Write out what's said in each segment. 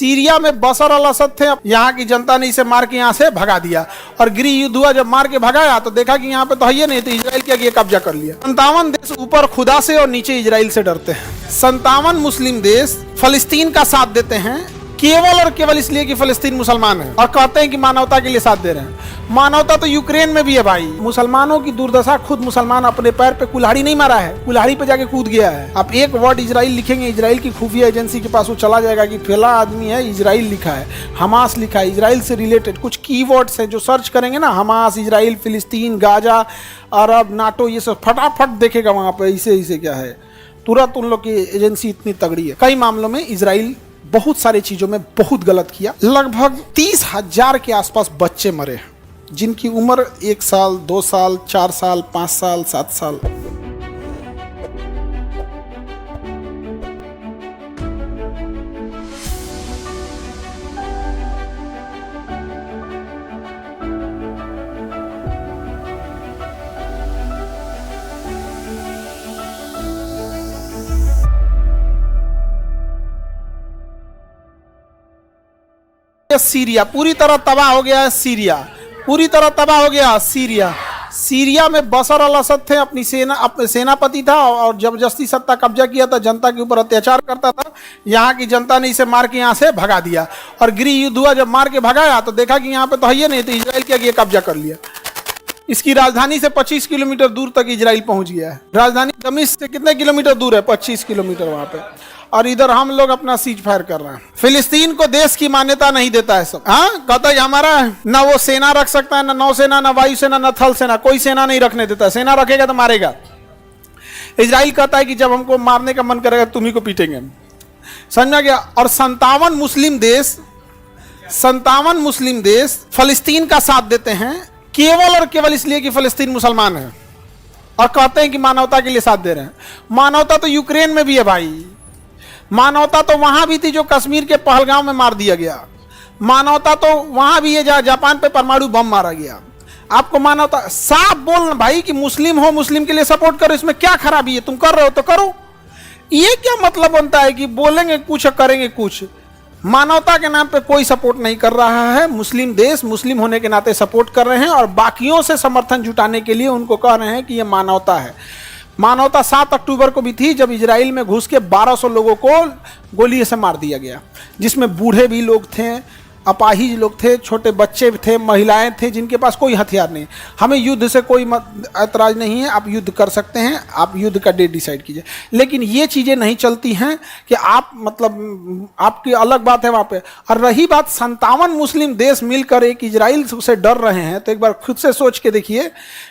Syria में बशर अल असद थे, यहाँ की जनता ने इसे मार के यहाँ से भगा दिया और गृह युद्ध हुआ। जब मार के भगाया तो देखा कि यहाँ पे तो है ही नहीं, तो इजराइल क्या किया, कब्जा कर लिया। 57 देश ऊपर खुदा से और नीचे इजराइल से डरते हैं। 57 मुस्लिम देश फलस्तीन का साथ देते हैं केवल और केवल इसलिए कि फलस्तीन मुसलमान है और कहते हैं कि मानवता के लिए साथ दे रहे हैं। मानवता तो यूक्रेन में भी है भाई। मुसलमानों की दुर्दशा, खुद मुसलमान अपने पैर पे कुल्हाड़ी नहीं मारा है, कुल्हाड़ी पे जाके कूद गया है। आप एक वर्ड इजराइल लिखेंगे, इजराइल की खुफिया एजेंसी के पास वो चला जाएगा कि फला आदमी है, इजराइल लिखा है, हमास लिखा है, इजराइल से रिलेटेड कुछ कीवर्ड्स हैं जो सर्च करेंगे ना, हमास, इजराइल, फिलिस्तीन, गाजा, अरब, नाटो, ये सब फटाफट देखेगा वहां पर इसे क्या है। तुरंत उन लोग की एजेंसी इतनी तगड़ी है। कई मामलों में इजराइल बहुत सारी चीजों में बहुत गलत किया। लगभग 30,000 के आसपास बच्चे मरे जिनकी उम्र 1 साल, 2 साल, 4 साल, 5 साल, 7 साल। सीरिया पूरी तरह तबाह हो गया है। सीरिया पूरी तरह तबाह हो गया। सीरिया में बशर अल असद थे, अपनी सेनापति था और जबरदस्ती सत्ता कब्जा किया था, जनता के ऊपर अत्याचार करता था। यहाँ की जनता ने इसे मार के यहाँ से भगा दिया और गृह युद्ध हुआ। जब मार के भगाया तो देखा कि यहाँ पे तो है ही नहीं, तो इजराइल क्या किया, कब्जा कर लिया। इसकी राजधानी से 25 किलोमीटर दूर तक इजराइल पहुंच गया है। राजधानी दमिश्क से कितने किलोमीटर दूर है? 25 किलोमीटर वहां पे। और इधर हम लोग अपना सीज फायर कर रहे हैं। फिलिस्तीन को देश की मान्यता नहीं देता है सब। हाँ, कहता है हमारा है ना, वो सेना रख सकता है, ना नौसेना, ना वायुसेना, ना थल सेना, कोई सेना नहीं रखने देता। सेना रखेगा तो मारेगा। इजराइल कहता है कि जब हमको मारने का मन करेगा तुम्ही को पीटेंगे। समझा गया। और 57 मुस्लिम देश फलस्तीन का साथ देते हैं केवल और केवल इसलिए कि फलस्तीन मुसलमान है और कहते हैं कि मानवता के लिए साथ दे रहे हैं। मानवता तो यूक्रेन में भी है भाई। मानवता तो वहां भी थी जो कश्मीर के पहलगांव में मार दिया गया। मानवता तो वहां भी है जहां जापान पे परमाणु बम मारा गया। आपको मानवता साफ बोलना भाई कि मुस्लिम हो, मुस्लिम के लिए सपोर्ट करो, इसमें क्या खराबी है? तुम कर रहे हो तो करो। ये क्या मतलब बनता है कि बोलेंगे कुछ करेंगे कुछ? मानवता के नाम पे कोई सपोर्ट नहीं कर रहा है। मुस्लिम देश मुस्लिम होने के नाते सपोर्ट कर रहे हैं और बाकियों से समर्थन जुटाने के लिए उनको कह रहे हैं कि ये मानवता है। मानवता 7 अक्टूबर को भी थी जब इजराइल में घुस के 1200 लोगों को गोली से मार दिया गया, जिसमें बूढ़े भी लोग थे, अपाहिज लोग थे, छोटे बच्चे थे, महिलाएं थे जिनके पास कोई हथियार नहीं। हमें युद्ध से कोई ऐतराज नहीं है, आप युद्ध कर सकते हैं, आप युद्ध का डेट डिसाइड कीजिए, लेकिन ये चीज़ें नहीं चलती हैं कि आप मतलब आपकी अलग बात है वहाँ पे। और रही बात 57 मुस्लिम देश मिलकर एक इजराइल से डर रहे हैं, तो एक बार खुद से सोच के देखिए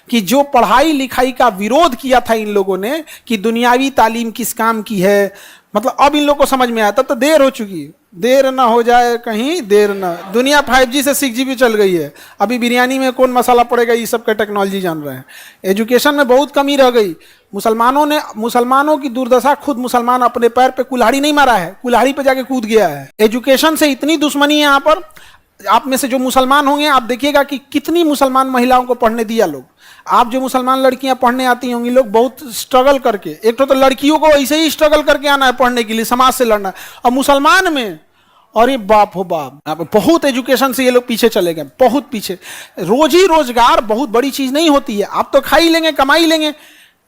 कि जो पढ़ाई लिखाई का विरोध किया था इन लोगों ने कि दुनियावी तालीम किस काम की है, मतलब अब इन लोगों को समझ में आया। तब तो देर हो चुकी है। देर ना हो जाए कहीं, देर ना। दुनिया 5G से 6G चल गई है। अभी बिरयानी में कौन मसाला पड़ेगा, ये सब का टेक्नोलॉजी जान रहे हैं। एजुकेशन में बहुत कमी रह गई। मुसलमानों की दुर्दशा, खुद मुसलमान अपने पैर पे कुल्हाड़ी नहीं मारा है, कुल्हाड़ी पे जाके कूद गया है। एजुकेशन से इतनी दुश्मनी है यहाँ पर। आप में से जो मुसलमान होंगे आप देखिएगा कि कितनी मुसलमान महिलाओं को पढ़ने दिया लोग। आप जो मुसलमान लड़कियां पढ़ने आती होंगी, लोग बहुत स्ट्रगल करके, एक तो लड़कियों को ऐसे ही स्ट्रगल करके आना है पढ़ने के लिए, समाज से लड़ना है। और मुसलमान में अरे बाप हो बाप, बहुत एजुकेशन से ये लोग पीछे चले गए, बहुत पीछे। रोजी रोजगार बहुत बड़ी चीज नहीं होती है। आप तो खा ही लेंगे, कमा ही लेंगे।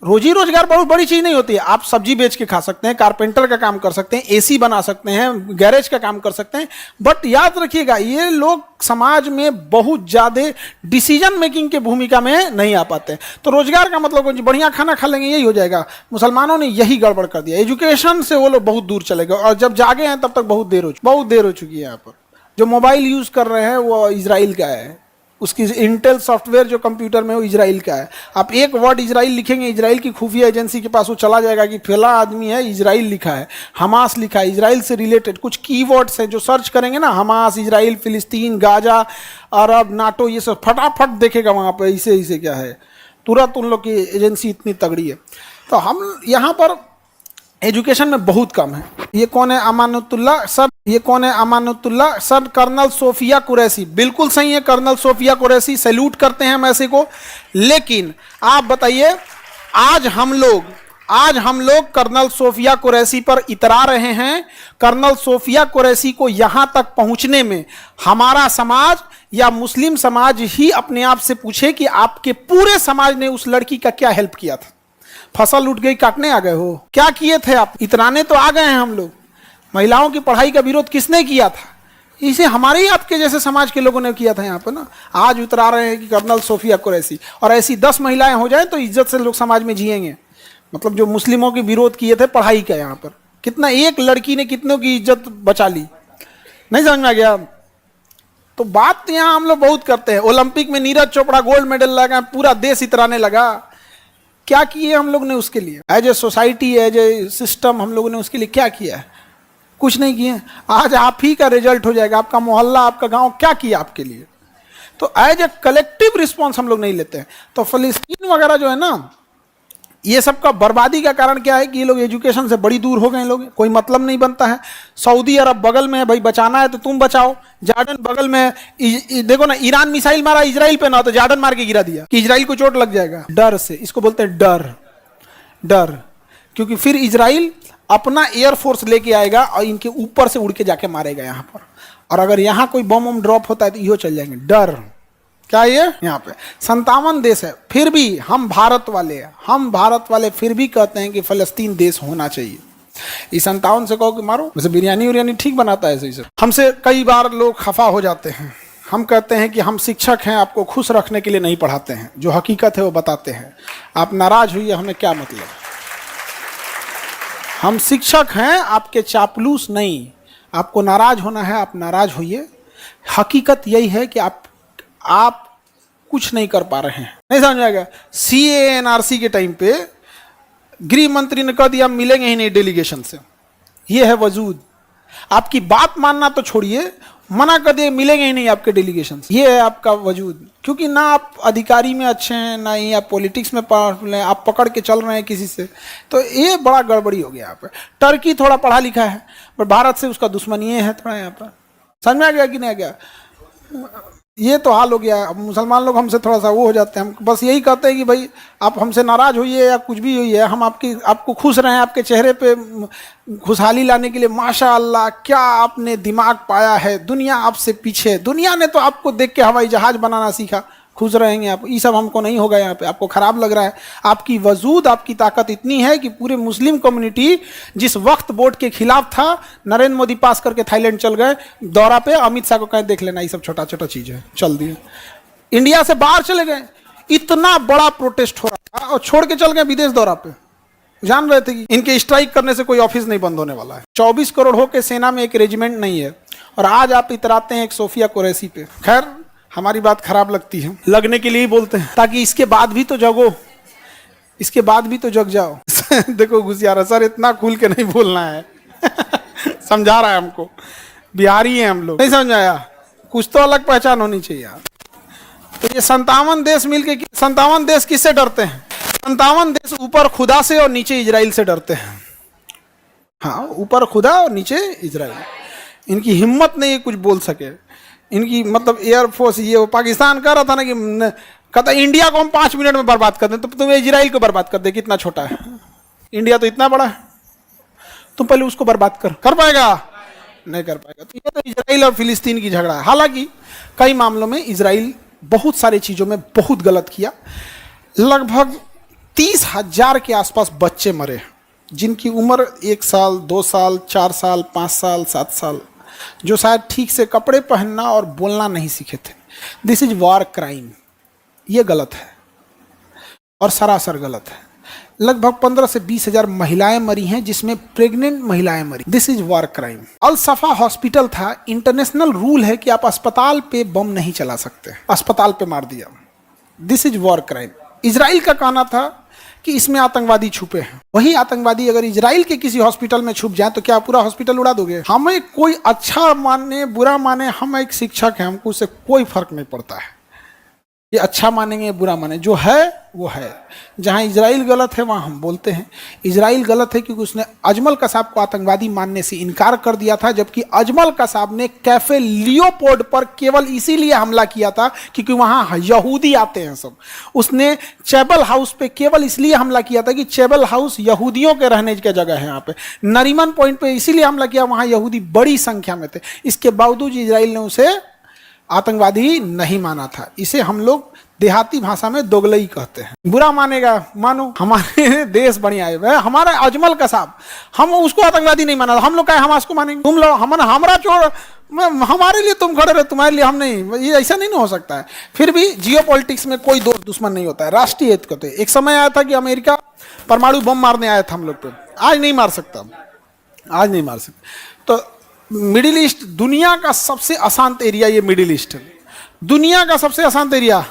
रोजी रोजगार बहुत बड़ी चीज नहीं होती है। आप सब्जी बेच के खा सकते हैं, कारपेंटर का काम कर सकते हैं, एसी बना सकते हैं, गैरेज का काम कर सकते हैं। बट याद रखिएगा, ये लोग समाज में बहुत ज्यादा डिसीजन मेकिंग के भूमिका में नहीं आ पाते। तो रोजगार का मतलब बढ़िया खाना खा लेंगे, यही हो जाएगा। मुसलमानों ने यही गड़बड़ कर दिया। एजुकेशन से वो लोग बहुत दूर चले गए और जब जागे हैं तब तक बहुत देर हो चुकी है। यहाँ पर जो मोबाइल यूज कर रहे हैं वो इजराइल का है, उसकी इंटेल सॉफ्टवेयर जो कंप्यूटर में वो इजराइल का है। आप एक वर्ड इजराइल लिखेंगे, इजराइल की खुफिया एजेंसी के पास वो चला जाएगा कि फला आदमी है, इजराइल लिखा है, हमास लिखा है, इजराइल से रिलेटेड कुछ कीवर्ड्स हैं जो सर्च करेंगे ना, हमास, इजराइल, फिलिस्तीन, गाजा, अरब, नाटो, ये सब फटाफट देखेगा वहाँ पर इसे क्या है। तुरंत उन लोग की एजेंसी इतनी तगड़ी है। तो हम यहाँ पर एजुकेशन में बहुत कम है। ये कौन है? अमानतुल्लाह सर। ये कौन है? Amanatullah sir, colonel Sofia Qureshi. बिल्कुल सही है, कर्नल सोफिया कुरैशी। सैल्यूट करते हैं हम ऐसे को। लेकिन आप बताइए, आज हम लोग आज हम लोग कर्नल सोफिया कुरैशी पर इतरा रहे हैं। कर्नल सोफिया कुरैशी को यहां तक पहुंचने में हमारा समाज या मुस्लिम समाज ही अपने आप से पूछे कि आपके पूरे समाज ने उस लड़की का क्या हेल्प किया था। फसल उठ गई, काटने आ गए हो, क्या किए थे आप? इतराने तो आ गए हैं हम लोग। महिलाओं की पढ़ाई का विरोध किसने किया था? इसे हमारे ही आपके जैसे समाज के लोगों ने किया था यहाँ पे ना। आज उतरा रहे हैं कि कर्नल सोफिया कुरैशी, और ऐसी 10 महिलाएं हो जाएं तो इज्जत से लोग समाज में जिएंगे। मतलब जो मुस्लिमों के विरोध किए थे पढ़ाई का, यहाँ पर कितना एक लड़की ने कितनों की इज्जत बचा ली, नहीं समझ में आ गया? तो बात यहाँ हम लोग बहुत करते हैं। ओलंपिक में नीरज चोपड़ा गोल्ड मेडल लगा, पूरा देश इतराने लगा। क्या किए हम लोग ने उसके लिए? As a society, as a system हम लोगों ने उसके लिए क्या किया है? कुछ नहीं किए। आज आप ही का रिजल्ट हो जाएगा, आपका मोहल्ला, आपका गांव क्या किया आपके लिए। तो एज ए कलेक्टिव रिस्पॉन्स हम लोग नहीं लेते हैं। तो फिलिस्तीन वगैरह जो है ना, ये सब का बर्बादी का कारण क्या है कि ये लोग एजुकेशन से बड़ी दूर हो गए लोग, कोई मतलब नहीं बनता है। सऊदी अरब बगल में है, भाई बचाना है तो तुम बचाओ। जॉर्डन बगल में है, देखो ना, ईरान मिसाइल मारा इजराइल पे ना, तो जॉर्डन मार के गिरा दिया कि इजराइल को चोट लग जाएगा। डर से, इसको बोलते हैं डर। डर, क्योंकि फिर इजराइल अपना एयरफोर्स लेके आएगा और इनके ऊपर से उड़ के जाके मारेगा यहाँ पर, और अगर यहाँ कोई बम ड्रॉप होता है तो इहो चल जाएंगे। डर क्या? ये यहाँ पे 57 देश है, फिर भी हम भारत वाले फिर भी कहते हैं कि फलस्तीन देश होना चाहिए। इस 57 से कहो कि मारो, वैसे बिरयानी उरियानी ठीक बनाता है सही से। हमसे कई बार लोग खफा हो जाते हैं। हम कहते हैं कि हम शिक्षक हैं, आपको खुश रखने के लिए नहीं पढ़ाते हैं, जो हकीकत है वो बताते हैं। आप नाराज हुई, हमें क्या मतलब? हम शिक्षक हैं, आपके चापलूस नहीं। आपको नाराज होना है, आप नाराज होइए। हकीकत यही है कि आप कुछ नहीं कर पा रहे हैं, नहीं समझ आएगा। CANRC के टाइम पे गृह मंत्री ने कह दिया मिलेंगे ही नहीं डेलीगेशन से। ये है वजूद। आपकी बात मानना तो छोड़िए, मना कर दिए मिलेंगे ही नहीं आपके डेलीगेशन से। ये है आपका वजूद। क्योंकि ना आप अधिकारी में अच्छे हैं, ना ही आप पॉलिटिक्स में पावरफुल हैं, आप पकड़ के चल रहे हैं किसी से। तो ये बड़ा गड़बड़ी हो गया यहाँ पर। टर्की थोड़ा पढ़ा लिखा है, पर भारत से उसका दुश्मनी है थोड़ा यहाँ पर। समझ में आ गया कि नहीं आ गया? ये तो हाल हो गया। अब मुसलमान लोग हमसे थोड़ा सा वो हो जाते हैं। हम बस यही कहते हैं कि भाई आप हमसे नाराज होइए या कुछ भी होइए, हम आपको खुश रहें, आपके चेहरे पे खुशहाली लाने के लिए। माशाअल्लाह, क्या आपने दिमाग पाया है, दुनिया आपसे पीछे। दुनिया ने तो आपको देख के हवाई जहाज बनाना सीखा। खुश रहेंगे आप, ये सब हमको नहीं होगा। यहाँ पे आपको खराब लग रहा है। आपकी वजूद, आपकी ताकत इतनी है कि पूरे मुस्लिम कम्युनिटी जिस वक्त वोट के खिलाफ था, नरेंद्र मोदी पास करके थाईलैंड चल गए दौरा पे। अमित शाह को कहें देख लेना, ये सब छोटा छोटा चीज है, चल दिए। इंडिया से बाहर चले गए, इतना बड़ा प्रोटेस्ट हो रहा था और छोड़ के चल गए विदेश दौरा पे। जान रहे थे कि इनके स्ट्राइक करने से कोई ऑफिस नहीं बंद होने वाला है। 24 करोड़ हो के सेना में एक रेजिमेंट नहीं है, और आज आप इतराते हैं एक सोफिया कुरैशी पे। खैर, हमारी बात खराब लगती है, लगने के लिए ही बोलते हैं, ताकि इसके बाद भी तो जगो, इसके बाद भी तो जग जाओ। देखो घुसियारा सर, इतना खुल के नहीं बोलना है। समझा रहा है हमको, बिहारी हैं हम लोग, नहीं समझ आया? कुछ तो अलग पहचान होनी चाहिए यार। तो ये 57 देश मिलके, 57 देश किससे डरते हैं? 57 देश ऊपर खुदा से और नीचे इजराइल से डरते हैं। हाँ, ऊपर खुदा और नीचे इजराइल। इनकी हिम्मत नहीं है कुछ बोल सके। इनकी मतलब एयरफोर्स, ये वो पाकिस्तान कह रहा था ना कि कहता इंडिया को हम 5 मिनट में बर्बाद कर दें, तो तुम इजराइल को बर्बाद कर दे। कितना छोटा है इंडिया, तो इतना बड़ा है। तुम पहले उसको बर्बाद कर पाएगा? नहीं कर पाएगा। तो ये तो इजराइल और फिलिस्तीन की झगड़ा है। हालांकि कई मामलों में इजराइल बहुत सारी चीजों में बहुत गलत किया। लगभग 30,000 के आसपास बच्चे मरे, जिनकी उम्र 1 साल, 2 साल, 4 साल, 5 साल, 7 साल, जो शायद ठीक से कपड़े पहनना और बोलना नहीं सीखे थे। This is war crime. ये गलत है और सरासर गलत है। लगभग 15 से 20,000 महिलाएं मरी हैं, जिसमें प्रेग्नेंट महिलाएं मरी। This is war crime. Al Safa hospital था। इंटरनेशनल रूल है कि आप अस्पताल पे बम नहीं चला सकते। अस्पताल पे मार दिया। This is war crime. Israel का कहना था कि इसमें आतंकवादी छुपे हैं। वही आतंकवादी अगर इजराइल के किसी हॉस्पिटल में छुप जाए तो क्या पूरा हॉस्पिटल उड़ा दोगे? हमें कोई अच्छा माने बुरा माने, हम एक शिक्षक हैं, हमको उससे कोई फर्क नहीं पड़ता है। ये अच्छा मानेंगे बुरा माने, जो है वो है। जहां इजराइल गलत है वहां हम बोलते हैं इजराइल गलत है, क्योंकि उसने अजमल कसाब को आतंकवादी मानने से इनकार कर दिया था, जबकि अजमल कसाब ने कैफे लियोपोल्ड पर केवल इसीलिए हमला किया था क्योंकि वहां यहूदी आते हैं सब। उसने चैबल हाउस पे केवल इसलिए हमला किया था कि चैबल हाउस यहूदियों के रहने की जगह है। यहाँ पे नरीमन पॉइंट पे इसीलिए हमला किया, वहां यहूदी बड़ी संख्या में थे। इसके बावजूद इजराइल ने उसे आतंकवादी नहीं माना था। इसे हम लोग देहाती भाषा में दोगलई कहते हैं। बुरा मानेगा मानो, हमारे देश बढ़िया है। हमारा अजमल कसाब, हम उसको आतंकवादी नहीं माना, हम लोग क्या हमास को मानेंगे? तुम लोग हमारा चोर, हमारे लिए तुम खड़े रहे, तुम्हारे लिए हम नहीं, ये ऐसा नहीं हो सकता है। फिर भी जियोपॉलिटिक्स में कोई दोस्त दुश्मन नहीं होता है, राष्ट्रीय हित कहते हैं। एक समय आया था कि अमेरिका परमाणु बम मारने आया था हम लोग पे, आज नहीं मार सकता, आज नहीं मार सकता। तो मिडिल ईस्ट दुनिया का सबसे अशांत एरिया, ये मिडिल ईस्ट है, दुनिया का सबसे अशांत एरिया।